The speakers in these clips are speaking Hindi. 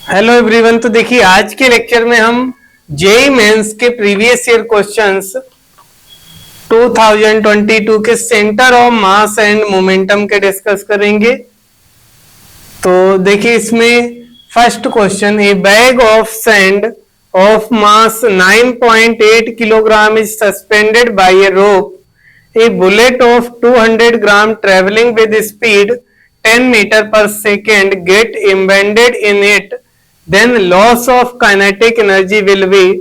Hello everyone. तो देखिए आज के लेक्चर में हम जेईई मेंस के प्रीवियस ईयर क्वेश्चंस 2022 के centre of mass and momentum के डिस्कस करेंगे। तो देखिए इसमें first question, a bag of sand of mass 9.8 kilogram is suspended by a rope, a bullet of 200 gram travelling with speed 10 metre पर second get embedded in it, then loss of kinetic energy will be.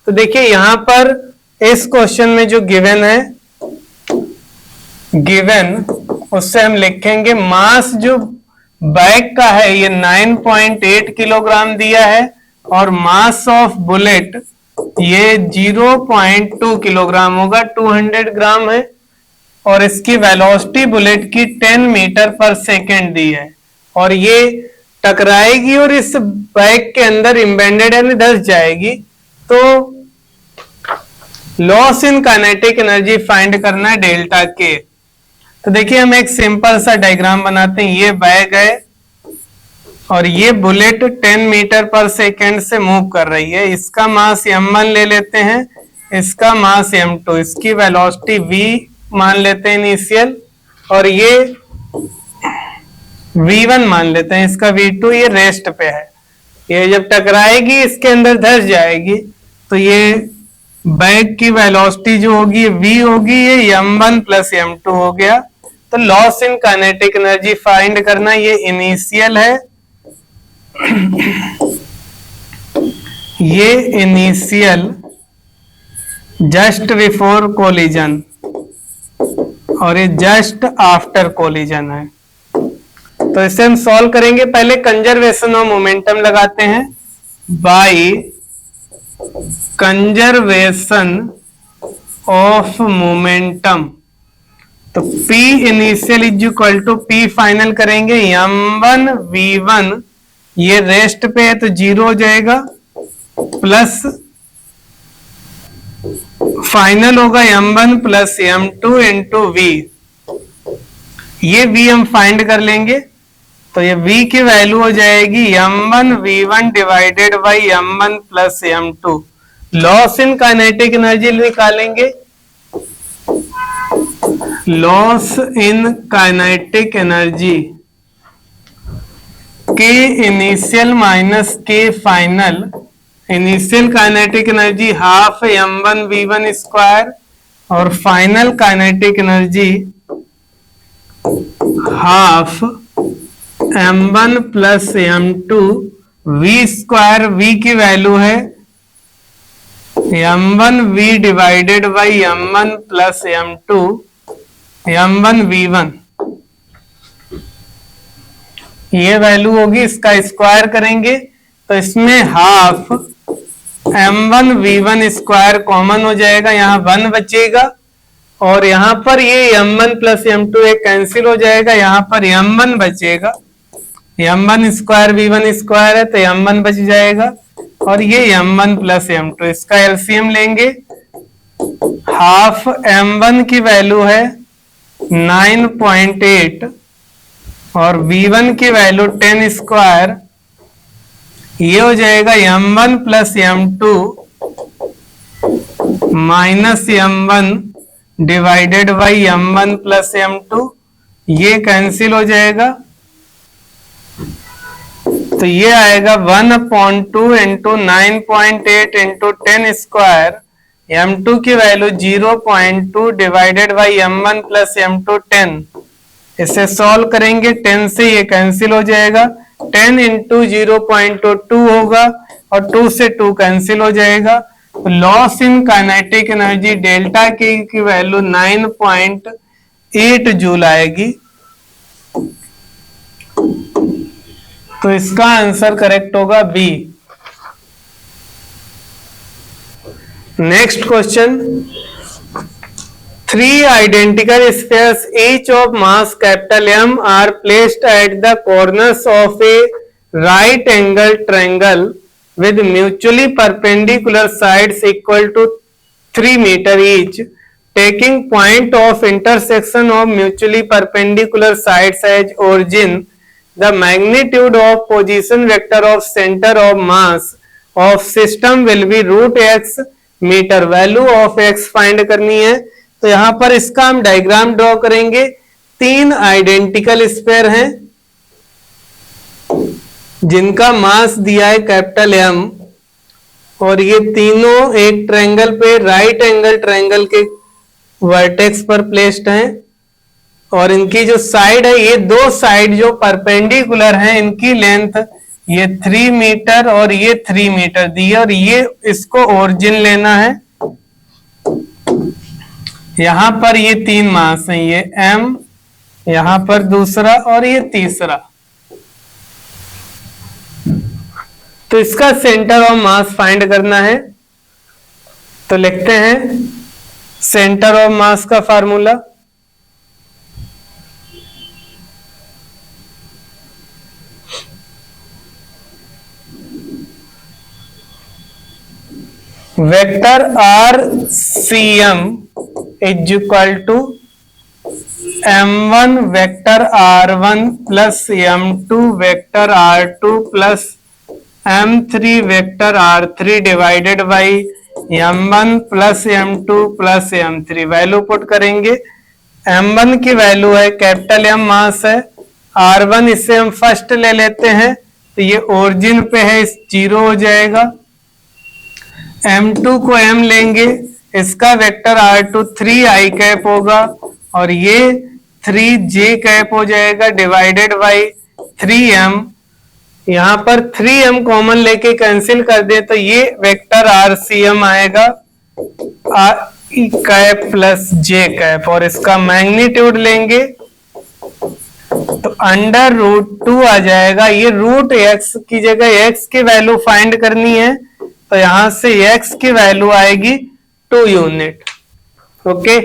तो देखिए यहां पर इस क्वेश्चन में जो गिवन है, गिवन उससे हम लिखेंगे मास जो बैग का है ये 9.8 किलोग्राम दिया है और मास ऑफ बुलेट ये 0.2 किलोग्राम होगा, 200 ग्राम है और इसकी वेलोसिटी बुलेट की 10 मीटर पर सेकेंड दी है और ये टकराएगी और इस बैग के अंदर एम्बेडेड यानी धंस जाएगी। तो loss in kinetic energy find करना है डेल्टा के। तो देखिए हम एक सिंपल सा डायग्राम बनाते हैं। ये बैग है और ये बुलेट 10 मीटर पर सेकेंड से मूव कर रही है। इसका मास m1 ले लेते हैं, इसका मास m2, इसकी वेलोसिटी v मान लेते हैं इनिशियल और ये v1 मान लेते हैं, इसका v2 ये रेस्ट पे है। ये जब टकराएगी इसके अंदर धंस जाएगी तो ये बैग की वेलोसिटी जो होगी v होगी, ये m1 प्लस m2 हो गया। तो loss in kinetic energy find करना, ये इनिशियल है, ये इनिशियल जस्ट बिफोर कोलिजन और ये जस्ट आफ्टर कोलिजन है। तो इसे हम सॉल्व करेंगे। पहले कंजर्वेशन ऑफ मोमेंटम लगाते हैं, बाय कंजर्वेशन ऑफ मोमेंटम। तो P initial is equal to P final करेंगे, m1 v1 ये रेस्ट पे है तो 0 हो जाएगा, प्लस फाइनल होगा m1 plus m2 into v। ये v हम फाइंड कर लेंगे तो ये v की वैल्यू हो जाएगी m1 v1 divided by m1 plus m2। Loss in kinetic energy निकालेंगे, loss in kinetic energy K initial minus K final. Initial kinetic energy half m1 v1 square और final kinetic energy half m1 plus m2 v square. v की वैल्यू है m1 v divided by m1 plus m2 m1 v1, ये वैल्यू होगी। इसका स्क्वायर करेंगे तो इसमें half m1 v1 square common हो जाएगा, यहाँ 1 बचेगा और यहाँ पर ये m1 प्लस m2 एक कैंसिल हो जाएगा, यहाँ पर m1 बचेगा। m1 स्क्वायर v1 स्क्वायर है तो m1 बच जाएगा और ये m1 प्लस m2, इसका एलसीएम लेंगे। हाफ m1 की वैल्यू है 9.8 और v1 की वैल्यू 10 स्क्वायर, ये हो जाएगा m1 plus m2 minus m1 divided by m1 plus m2, ये कैंसिल हो जाएगा तो ये आएगा 1/2 इंटू 9.8 इंटू 10 स्क्वायर, m2 की value 0.2 divided by m1 plus m2 10। इसे सॉल्व करेंगे, 10 से ये कैंसिल हो जाएगा, 10 इंटू 0.2 होगा और 2 से 2 कैंसिल हो जाएगा। तो loss in kinetic energy delta K की वैल्यू 9.8 जूल आएगी। तो इसका आंसर करेक्ट होगा B. Next question, 3 identical spheres each of mass capital M are placed at the corners of a right angle triangle with mutually perpendicular sides equal to 3 meter each, taking point of intersection of mutually perpendicular sides as origin the magnitude of position vector of centre of mass of system will be root X metre. Value of X find करनी है, तो यहां पर इसका हम डायग्राम ड्रॉ करेंगे। तीन आइडेंटिकल स्फीयर हैं जिनका मास दिया है कैपिटल एम, और ये तीनों एक ट्रायंगल पे राइट एंगल ट्रायंगल के वर्टेक्स पर प्लेस्ड हैं, और इनकी जो साइड है, ये दो साइड जो परपेंडिकुलर हैं, इनकी लेंथ ये 3 मीटर और ये 3 मीटर दी है, और ये इसको ओरिजिन लेना है। यहां पर ये तीन मास हैं, ये m, यहां पर दूसरा और ये तीसरा। तो इसका सेंटर ऑफ मास फाइंड करना है, तो लिखते हैं सेंटर ऑफ मास का formula. Vector R C M is equal to m1 vector r1 plus m2 vector r2 plus m3 vector r3 divided by m1 plus m2 plus m3। Value put करेंगे। m1 की वैल्यू है कैपिटल M मास है, r1 इसे हम फर्स्ट ले लेते हैं, तो ये ओरिजिन पे है, इस 0 हो जाएगा। m2 को m लेंगे, इसका वेक्टर r2 3i कैप होगा, और ये 3j कैप हो जाएगा डिवाइडेड बाई 3m। यहां पर 3m कॉमन लेके कैंसिल कर दे, तो ये वेक्टर rcm आएगा r cap plus j cap, और इसका मैग्नीट्यूड लेंगे तो अंडर रूट 2 आ जाएगा। ये रूट x की जगह x की वैल्यू फाइंड करनी है, तो यहां से x की वैल्यू आएगी 2 unit. Okay,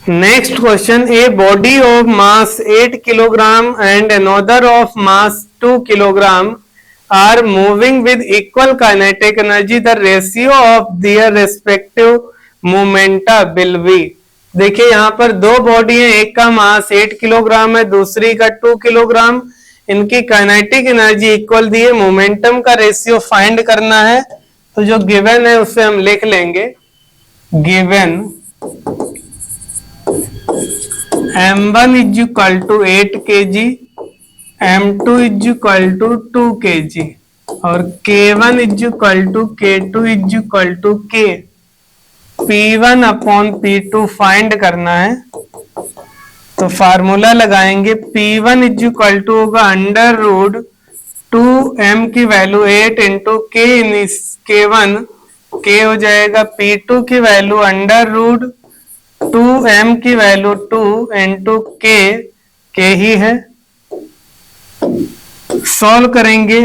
next question, a body of mass 8 kilogram and another of mass 2 kilogram are moving with equal kinetic energy, the ratio of their respective momenta will be. देखिए यहां पर दो बॉडी है, एक का मास 8 किलोग्राम है, दूसरी का 2 किलोग्राम। इनकी काइनेटिक एनर्जी इक्वल दी है, मोमेंटम का रेशियो फाइंड करना है, तो जो गिवन है उसे हम लिख लेंगे। Given m1 is equal to 8 kg, m2 is equal to 2 kg, और k1 is equal to k2 is equal to k। p1 upon p2 find करना है, तो फार्मूला लगाएंगे। p1 इज इक्वल टू होगा अंडर रूट 2m की value 8 into k in k1, k हो जाएगा। p2 की वैल्यू अंडर रूट 2m की वैल्यू 2 इंटू k ही है। सॉल्व करेंगे,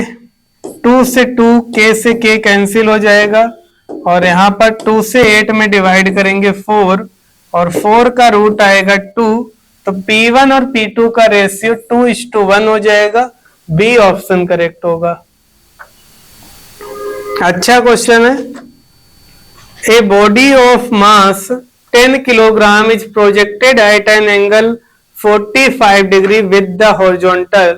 2 से 2, k से k कैंसिल हो जाएगा, और यहां पर 2 से 8 में डिवाइड करेंगे 4, और 4 का रूट आएगा 2, तो p1 और p2 का रेशियो 2:1 हो जाएगा। बी ऑप्शन करेक्ट होगा। अच्छा क्वेश्चन है, ए body of mass 10 kilogram is projected at an angle 45 degree with the horizontal.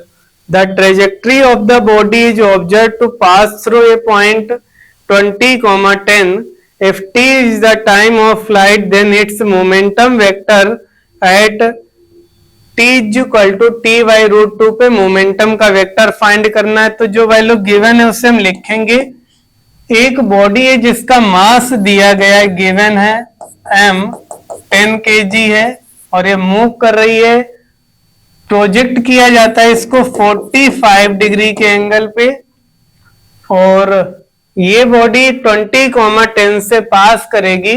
The trajectory of the body is observed to pass through a point 20,10. If t is the time of flight, then its momentum vector at t is equal to t by root 2 पे मोमेंटम का वेक्टर फाइंड करना है। तो जो वैल्यू गिवन है उसे हम लिखेंगे। एक बॉडी है जिसका मास दिया गया है, गिवन है m 10 kg है, और ये मूव कर रही है। प्रोजेक्ट किया जाता है इसको 45 डिग्री के एंगल पे, और ये बॉडी 20,10 से पास करेगी।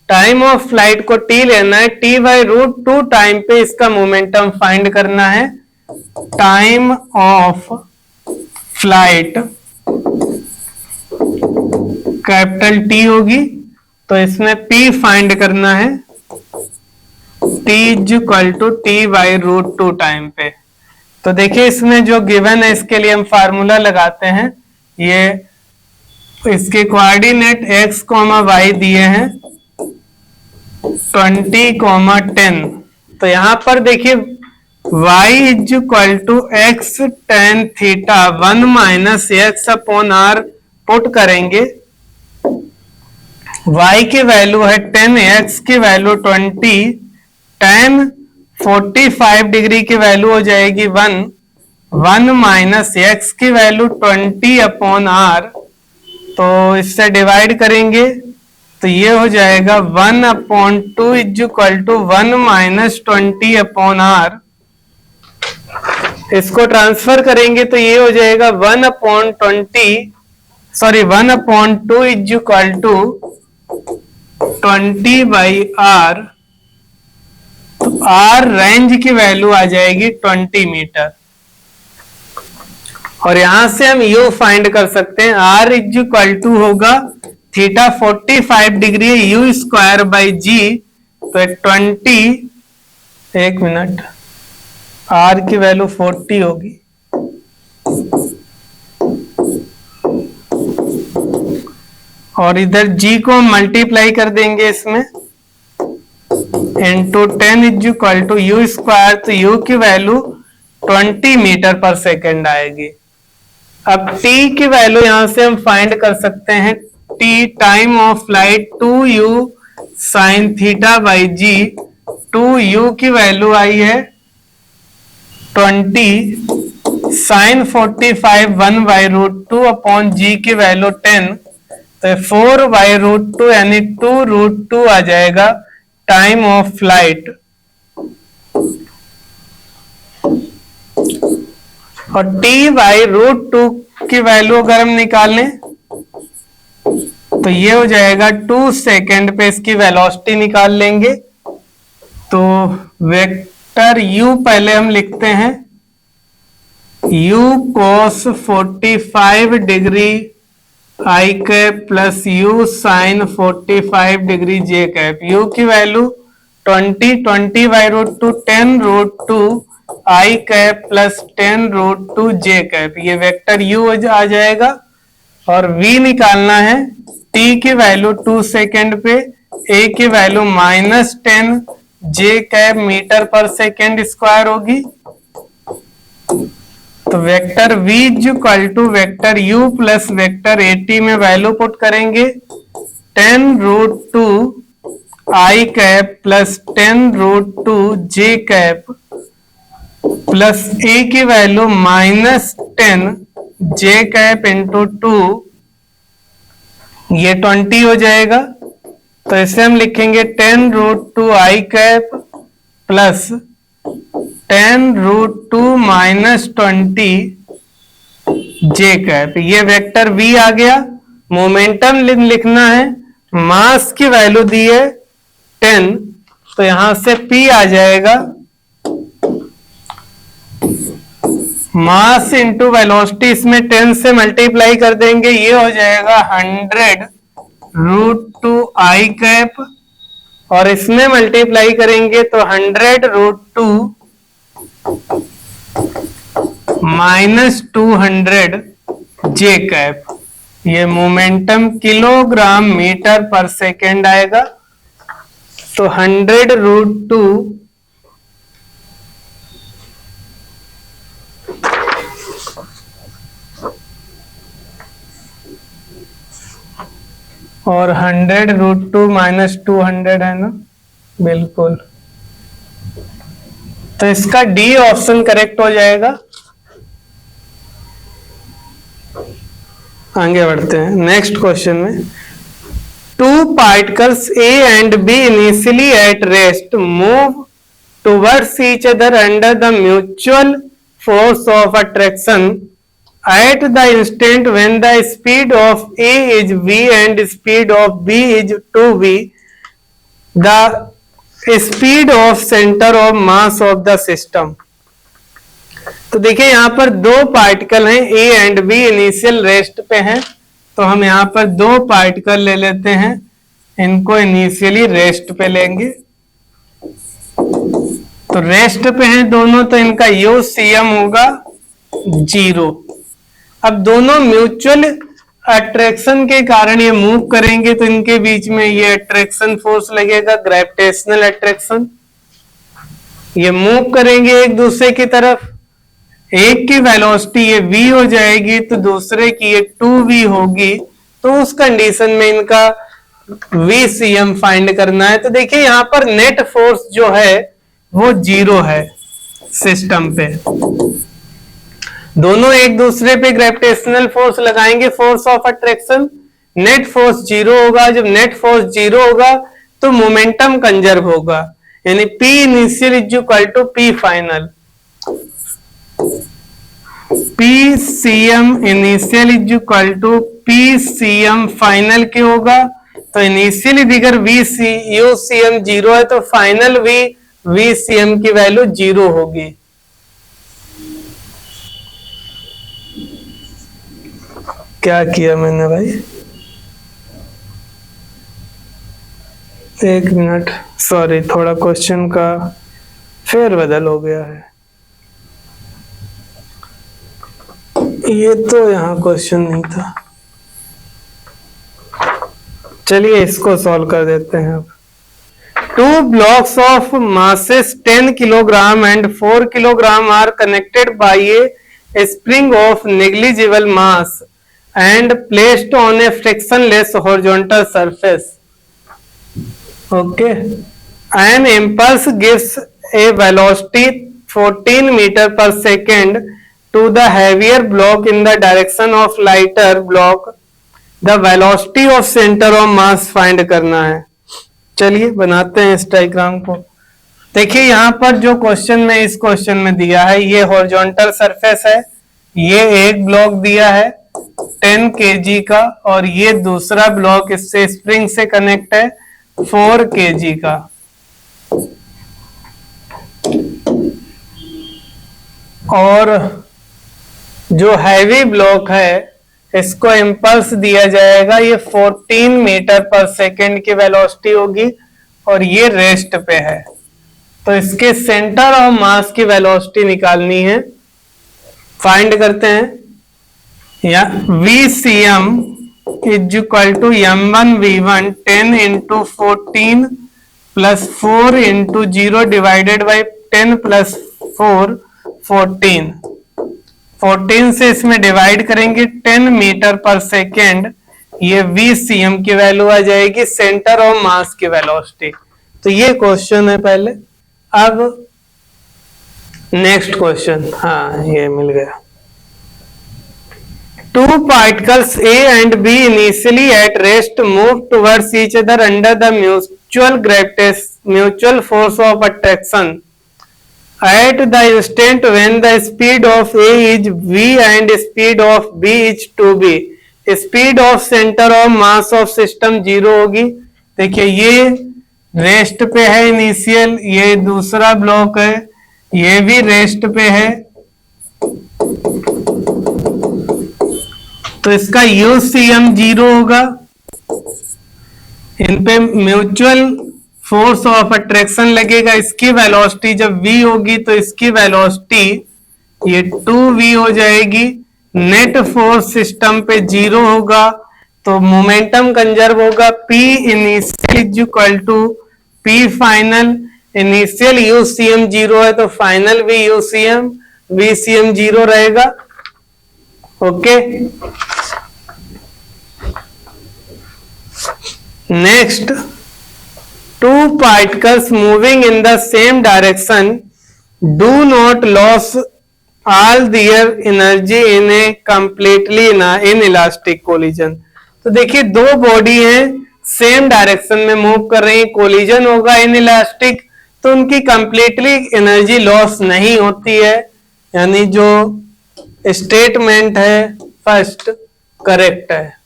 टाइम ऑफ फ्लाइट को t लेना है, t बाई रूट 2 टाइम पे इसका मोमेंटम फाइंड करना है। Time of flight capital T होगी, तो इसमें P फाइंड करना है। T is equal to T by root 2 time पे। तो देखिए इसमें जो गिवन है इसके लिए हम फार्मूला लगाते हैं। ये इसके कोऑर्डिनेट x, y दिए हैं 20, 10, तो यहां पर देखिए y is equal to X tan theta 1 minus X upon R put करेंगे। y की वैल्यू है 10, x की वैल्यू 20, tan 45 डिग्री की वैल्यू हो जाएगी 1 माइनस एक्स की वैल्यू 20 अपॉन आर, तो इससे डिवाइड करेंगे तो ये हो जाएगा 1/2 is equal to 1 minus 20 upon R. इसको ट्रांसफर करेंगे तो ये हो जाएगा 1/2 इज इक्वल टू 20/r। तो r रेंज की वैल्यू आ जाएगी 20 मीटर, और यहां से हम u फाइंड कर सकते हैं। r इज इक्वल टू होगा theta 45 degree u square by g, तो 20, एक मिनट, r की वैल्यू 40 होगी, और इधर g को हम मल्टीप्लाई कर देंगे इसमें into 10 is equal to u square, तो u की वैल्यू 20 मीटर पर सेकेंड आएगी। अब t की वैल्यू यहां से हम फाइंड कर सकते हैं, t time of flight 2u sine theta by G, 2u की वैल्यू आई है 20, साइन 45 1/√2 अपॉन जी की वैल्यू 10, तो 4/√2 यानी 2√2 आ जाएगा टाइम ऑफ फ्लाइट। और t/√2 की वैल्यू अगर हम निकालें तो ये हो जाएगा 2 सेकेंड पे इसकी वेलोसिटी निकाल लेंगे। तो वेक्टर u पहले हम लिखते हैं, u cos 45 degree I cap plus u sine 45 degree J cap. u की value 20/√2 10√2 I cap plus 10√2 J cap, ये वेक्टर u आ जाएगा। और v निकालना है, t की वैल्यू 2 सेकेंड पे, a की वैल्यू -10 जे कैप मीटर पर सेकेंड स्क्वायर होगी। तो vector v equal to vector u plus vector at में वैल्यू पुट करेंगे, 10√2 I cap plus 10√2 J cap plus a की वैल्यू -10 जे कैप इंटू 2, ये 20 हो जाएगा। तो इसे हम लिखेंगे 10√2 I cap plus 10√2 -20 J cap, ये वेक्टर v आ गया। मोमेंटम लिखना है, मास की वैल्यू दी है 10, तो यहां से p आ जाएगा मास इंटू वेलोसिटी, इसमें 10 से मल्टीप्लाई कर देंगे, ये हो जाएगा 100√2 आई कैप, और इसमें मल्टीप्लाई करेंगे तो 100√2 -200 जे कैप, ये मोमेंटम किलोग्राम मीटर पर सेकेंड आएगा। तो 100√2 और 100√2 -200 है ना, बिल्कुल। तो इसका डी ऑप्शन करेक्ट हो जाएगा। आगे बढ़ते हैं नेक्स्ट क्वेश्चन में। Two particles A and B initially at rest move towards each other under the mutual force of attraction at the instant when the speed of A is v and speed of B is 2v, the speed of center of mass of the system। तो देखिए यहां पर दो पार्टिकल हैं A and B, initial rest पे हैं, तो हम यहां पर दो पार्टिकल ले लेते हैं, इनको इनिशियली रेस्ट पे लेंगे। तो रेस्ट पे हैं दोनों, तो इनका UCM होगा 0। अब दोनों म्यूचुअल अट्रैक्शन के कारण ये मूव करेंगे, तो इनके बीच में ये अट्रैक्शन फोर्स लगेगा, ग्रेविटेशनल अट्रैक्शन। ये मूव करेंगे एक दूसरे की तरफ, एक की वेलोसिटी ये v हो जाएगी तो दूसरे की ये 2v होगी, तो उस कंडीशन में इनका vcm फाइंड करना है। तो देखिए यहां पर नेट फोर्स जो है वो 0 है सिस्टम पे, दोनों एक दूसरे पे ग्रेविटेशनल फोर्स लगाएंगे, force of attraction, net force 0 होगा। जब नेट फोर्स 0 होगा तो मोमेंटम कंजर्व होगा, यानी P initial is equal to P final. PCM initial is equal to PCM final क्या होगा? तो इनिशियली दिगर UCM 0 है तो फाइनल VCM की वैल्यू 0 होगी। क्या किया मैंने भाई? एक मिनट, सॉरी, थोड़ा क्वेश्चन का फेरबदल हो गया है। ये तो यहाँ क्वेश्चन नहीं था, चलिए इसको सॉल्व कर देते हैं अब। 2 blocks of masses 10 kilogram and 4 kilogram are connected by a spring of negligible mass and placed on a frictionless horizontal surface. Okay, an impulse gives a velocity 14 meter per second to the heavier block in the direction of lighter block. The velocity of center of mass find करना है। चलिए बनाते हैं इस डायग्राम को। देखिए यहाँ पर जो क्वेश्चन में इस क्वेश्चन में दिया है ये हॉरिजॉन्टल सरफेस है, ये एक ब्लॉक दिया है 10 kg का और ये दूसरा ब्लॉक इससे स्प्रिंग से कनेक्ट है 4 kg का। और जो हैवी ब्लॉक है इसको इंपल्स दिया जाएगा, ये 14 मीटर पर सेकेंड की वेलोसिटी होगी और ये रेस्ट पे है, तो इसके सेंटर ऑफ मास की वेलोसिटी निकालनी है। फाइंड करते हैं, या VCM is equal to m1v1 10 into 14 plus 4 into 0 divided by 10 plus 4 14। 14 से इसमें डिवाइड करेंगे 10 मीटर पर सेकेंड, ये VCM की वैल्यू आ जाएगी, सेंटर ऑफ मास की वेलोसिटी। तो ये क्वेश्चन है पहले। अब नेक्स्ट क्वेश्चन, हाँ ये मिल गया। 2 particles A and B initially at rest move towards each other under the mutual force of attraction. At the instant when the speed of A is v and speed of B is 2b, speed of center of mass of system 0 होगी। देखिए ये रेस्ट पे है इनिशियल, ये दूसरा ब्लॉक है, ये भी रेस्ट पे है, तो इसका UCM 0 होगा। इन पे म्यूचुअल फोर्स ऑफ अट्रैक्शन लगेगा, इसकी वेलोसिटी जब v होगी तो इसकी वेलोसिटी ये 2v हो जाएगी। नेट फोर्स सिस्टम पे 0 होगा तो मोमेंटम कंजर्व होगा। P initial is equal to P final, initial UCM 0 है तो फाइनल भी VCM 0 रहेगा। Okay, next, 2 particles moving in the same direction do not lose all their energy in a completely inelastic collision। तो देखिए दो बॉडी हैं सेम डायरेक्शन में मूव कर रही, कोलिजन होगा इनइलास्टिक, तो उनकी कंप्लीटली एनर्जी लॉस नहीं होती है, यानी जो स्टेटमेंट है फर्स्ट करेक्ट है।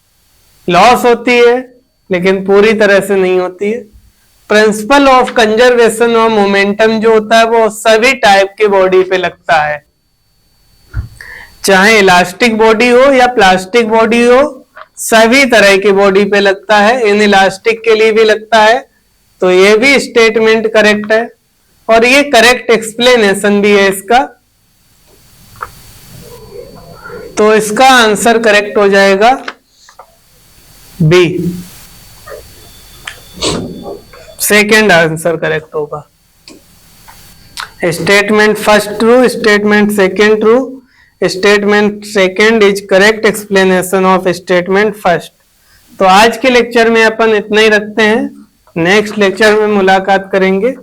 लॉस होती है लेकिन पूरी तरह से नहीं होती है। Principle of conservation of momentum जो होता है वो सभी टाइप के बॉडी पे लगता है, चाहे इलास्टिक बॉडी हो या प्लास्टिक बॉडी हो, सभी तरह की बॉडी पे लगता है, इन इलास्टिक के लिए भी लगता है। तो ये भी स्टेटमेंट करेक्ट है और ये करेक्ट एक्सप्लेनेशन भी है इसका, तो इसका आंसर करेक्ट हो जाएगा बी, सेकेंड आंसर करेक्ट होगा। Statement first true, statement second true, statement second is correct explanation of statement first. तो आज के लेक्चर में अपन इतना ही रखते हैं, नेक्स्ट लेक्चर में मुलाकात करेंगे।